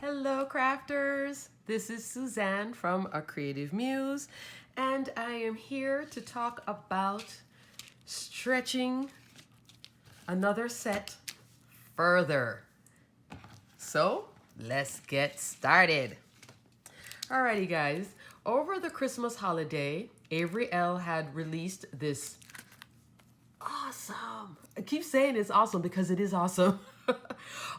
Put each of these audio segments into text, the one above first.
Hello crafters, this is Suzanne from A Creative Muse, and I am here to talk about stretching another set further. So let's get started. Alrighty guys, over the Christmas holiday, Avery Elle had released this awesome, I keep saying it's awesome because it is awesome,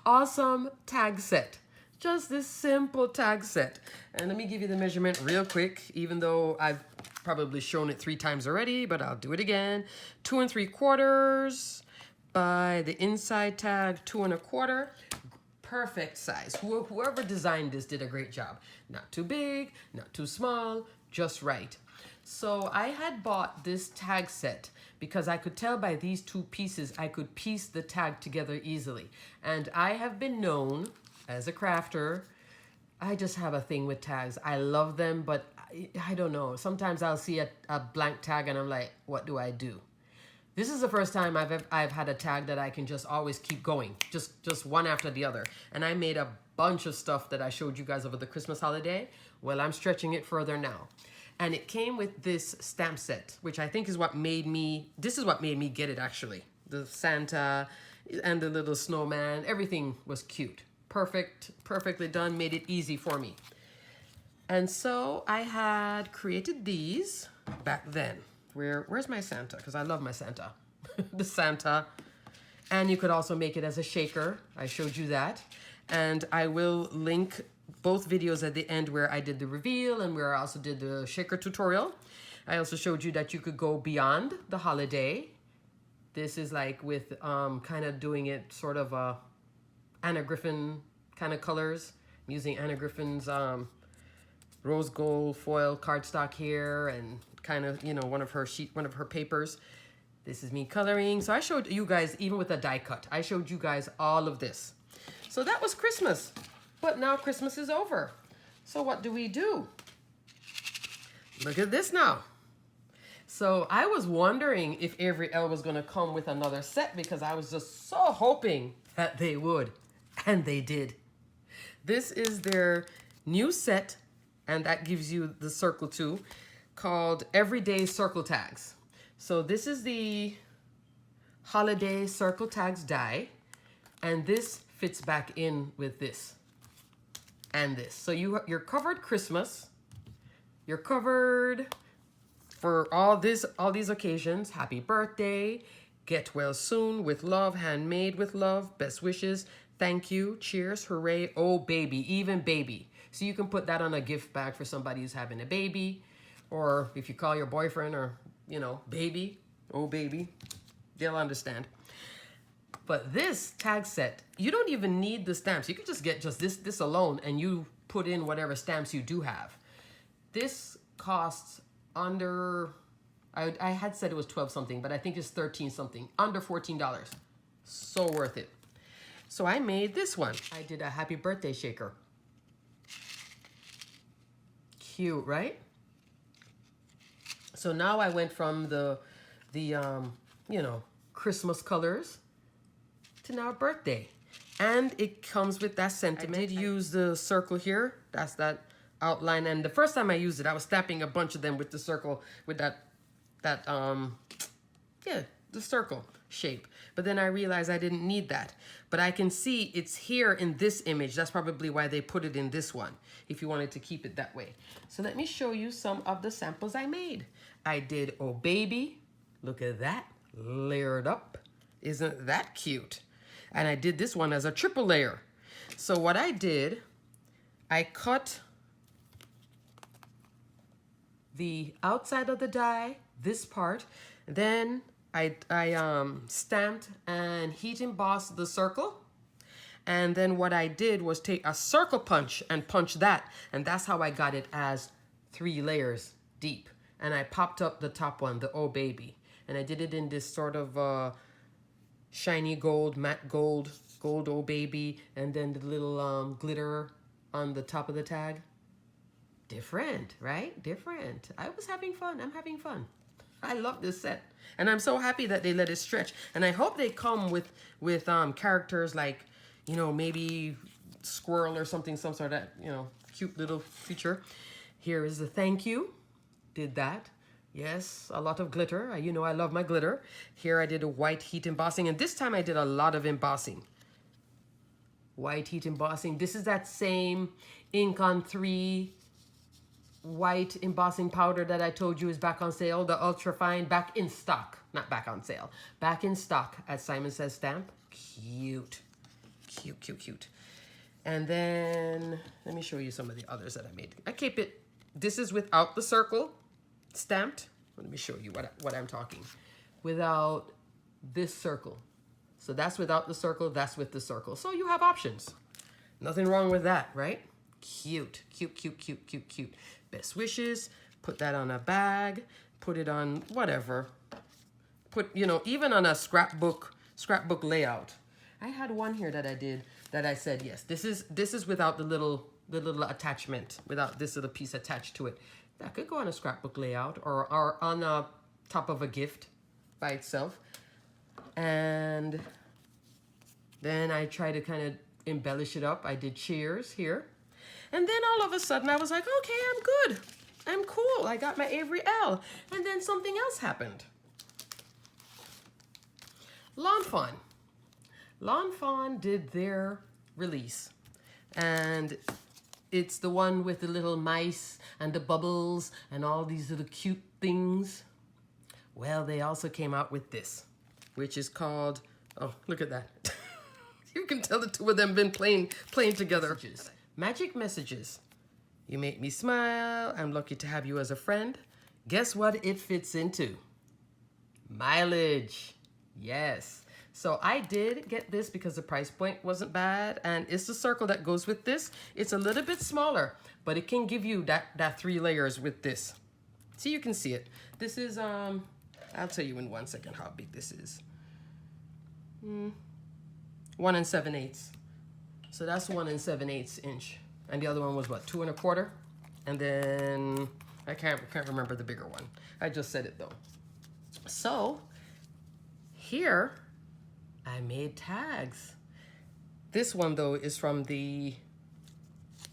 awesome tag set. Just this simple tag set. And let me give you the measurement real quick, even though I've probably shown it 3 times already, but I'll do it again. 2 3/4 by the inside tag 2 1/4. Perfect size. Whoever designed this did a great job. Not too big, not too small, just right. So I had bought this tag set because I could tell by these 2 pieces I could piece the tag together easily. And I have been known as a crafter, I just have a thing with tags. I love them, but I don't know. Sometimes I'll see a blank tag and I'm like, what do I do? This is the first time I've had a tag that I can just always keep going, just one after the other. And I made a bunch of stuff that I showed you guys over the Christmas holiday. Well, I'm stretching it further now. And it came with this stamp set, which I think is what made me, this is what made me get it actually. The Santa and the little snowman, everything was cute. Perfectly done, made it easy for me. And so I had created these back then. Where's my Santa? Because I love my Santa. The Santa. And you could also make it as a shaker. I showed you that. And I will link both videos at the end where I did the reveal and where I also did the shaker tutorial. I also showed you that you could go beyond the holiday. This is like with kind of doing it sort of a Anna Griffin kind of colors. I'm using Anna Griffin's rose gold foil cardstock here and kind of, you know, one of her papers. This is me coloring. So I showed you guys, even with a die cut, I showed you guys all of this. So that was Christmas, but now Christmas is over. So what do we do? Look at this now. So I was wondering if Avery Elle was going to come with another set because I was just so hoping that they would. And they did. This is their new set, and that gives you the circle too, called Everyday Circle Tags. So this is the Holiday Circle Tags die, and this fits back in with this and this. So you're covered Christmas. You're covered for all these occasions. Happy birthday, get well soon, with love, handmade with love, best wishes, thank you, cheers, hooray, oh baby, even baby. So you can put that on a gift bag for somebody who's having a baby, or if you call your boyfriend or, you know, baby, oh baby, they'll understand. But this tag set, you don't even need the stamps. You can just get just this alone and you put in whatever stamps you do have. This costs under, I had said it was 12 something, but I think it's 13 something, under $14. So worth it. So I made this one. I did a happy birthday shaker. Cute, right? So now I went from the you know, Christmas colors to now birthday. And it comes with that sentiment. I did use the circle here. That's that outline. And the first time I used it, I was stamping a bunch of them with the circle, with that yeah, the circle shape. But then I realized I didn't need that. But I can see it's here in this image. That's probably why they put it in this one, if you wanted to keep it that way. So let me show you some of the samples I made. I did Oh Baby. Look at that, layered up. Isn't that cute? And I did this one as a triple layer. So what I did, I cut the outside of the die, this part, then I stamped and heat embossed the circle. And then what I did was take a circle punch and punch that. And that's how I got it as 3 layers deep. And I popped up the top one, the Oh Baby. And I did it in this sort of shiny gold, matte gold Oh Baby. And then the little glitter on the top of the tag. Different, right? Different. I was having fun. I'm having fun. I love this set. And I'm so happy that they let it stretch. And I hope they come with characters like, you know, maybe squirrel or something, some sort of, you know, cute little feature. Here is the thank you. Did that. Yes, a lot of glitter. You know I love my glitter. Here I did a white heat embossing, and this time I did a lot of embossing. White heat embossing. This is that same ink on 3 white embossing powder that I told you is back on sale. The ultra fine, back in stock. Not back on sale. Back in stock at Simon Says Stamp. Cute. Cute, cute, cute. And then let me show you some of the others that I made. I keep it. This is without the circle stamped. Let me show you what I'm talking. Without this circle. So that's without the circle, that's with the circle. So you have options. Nothing wrong with that, right? Cute, cute, cute, cute, cute, cute. Best wishes, put that on a bag, put it on whatever. Put, you know, even on a scrapbook layout. I had one here that I did that I said, yes, this is without the little attachment, without this little piece attached to it. That could go on a scrapbook layout or on a top of a gift by itself. And then I try to kind of embellish it up. I did cheers here. And then all of a sudden I was like, okay, I'm good. I'm cool. I got my Avery Elle. And then something else happened. Lawn Fawn. Lawn Fawn did their release. And it's the one with the little mice and the bubbles and all these little cute things. Well, they also came out with this, which is called, oh, look at that. You can tell the two of them been playing together. Magic messages. You make me smile. I'm lucky to have you as a friend. Guess what it fits into? Mileage. Yes. So I did get this because the price point wasn't bad, and it's the circle that goes with this. It's a little bit smaller, but it can give you that 3 layers with this. See, you can see it. This is, I'll tell you in 1 second how big this is. 1 7/8. So that's 1 7/8 inch. And the other one was what, 2 1/4? And then I can't remember the bigger one. I just said it though. So here I made tags. This one though is from the,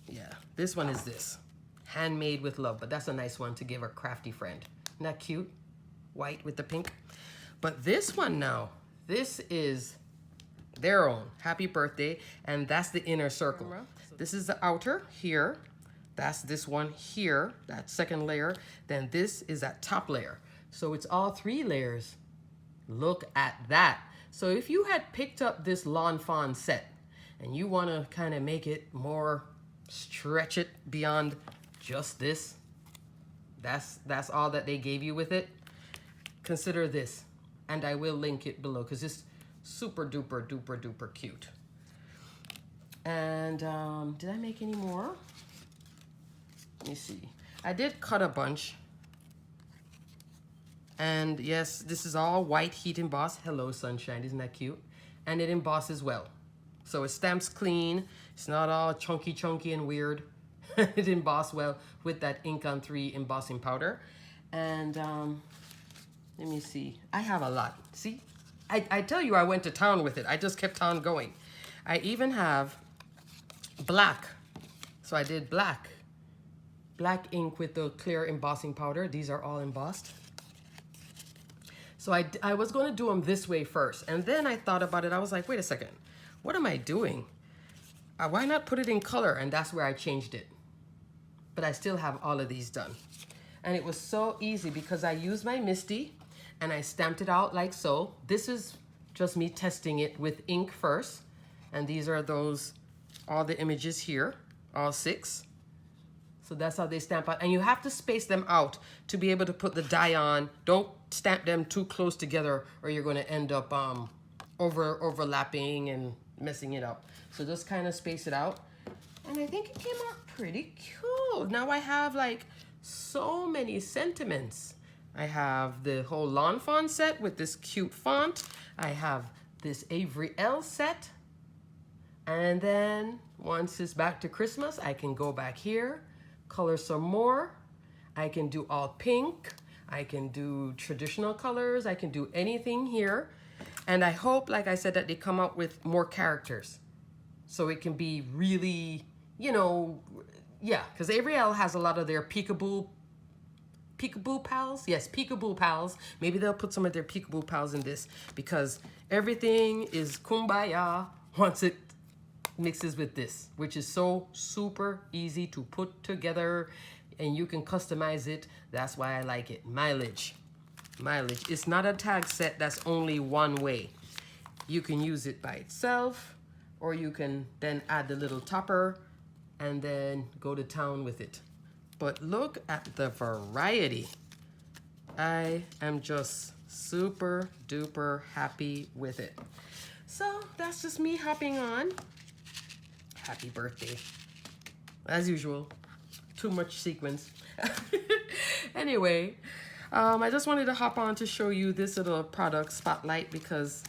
yeah, this one is this. Handmade with love, but that's a nice one to give a crafty friend. Isn't that cute? White with the pink. But this one now, this is their own. Happy birthday. And that's the inner circle. This is the outer here. That's this one here, that second layer. Then this is that top layer. So it's all 3 layers. Look at that. So if you had picked up this Lawn Fawn set and you want to kind of make it more, stretch it beyond just this, that's all that they gave you with it. Consider this, and I will link it below because it's super duper duper duper cute. And did I make any more? Let me see. I did cut a bunch. And yes, this is all white heat embossed. Hello, sunshine. Isn't that cute? And it embosses well. So it stamps clean. It's not all chunky and weird. It embossed well with that ink on 3 embossing powder. And let me see. I have a lot. See? I tell you I went to town with it. I just kept on going. I even have black. So I did black. Black ink with the clear embossing powder. These are all embossed. So I was going to do them this way first. And then I thought about it. I was like, wait a second. What am I doing? Why not put it in color? And that's where I changed it. But I still have all of these done. And it was so easy because I used my Misty and I stamped it out like so. This is just me testing it with ink first. And these are those, all the images here, all 6. So that's how they stamp out. And you have to space them out to be able to put the die on. Don't stamp them too close together or you're going to end up overlapping and messing it up. So just kind of space it out. And I think it came out pretty cool. Now I have like so many sentiments. I have the whole Lawn Fawn set with this cute font. I have this Avery Elle set. And then once it's back to Christmas, I can go back here, color some more. I can do all pink. I can do traditional colors. I can do anything here. And I hope, like I said, that they come out with more characters. So it can be really, you know, yeah, because Avery Elle has a lot of their peekaboo pals. Yes, peekaboo pals. Maybe they'll put some of their peekaboo pals in this because everything is kumbaya once it mixes with this, which is so super easy to put together and you can customize it. That's why I like it. Mileage. It's not a tag set that's only one way. You can use it by itself, or you can then add the little topper and then go to town with it. But look at the variety. I am just super duper happy with it. So that's just me hopping on. Happy birthday. As usual, too much sequence. Anyway, I just wanted to hop on to show you this little product spotlight because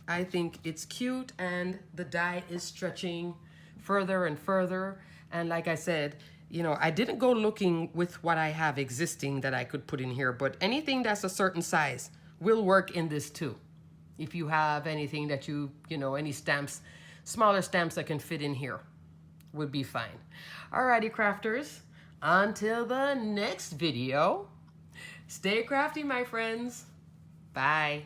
I think it's cute and the die is stretching further and further. And like I said, you know, I didn't go looking with what I have existing that I could put in here, but anything that's a certain size will work in this too. If you have anything that you know, any stamps, smaller stamps that can fit in here would be fine. Alrighty, crafters, until the next video, stay crafty, my friends. Bye.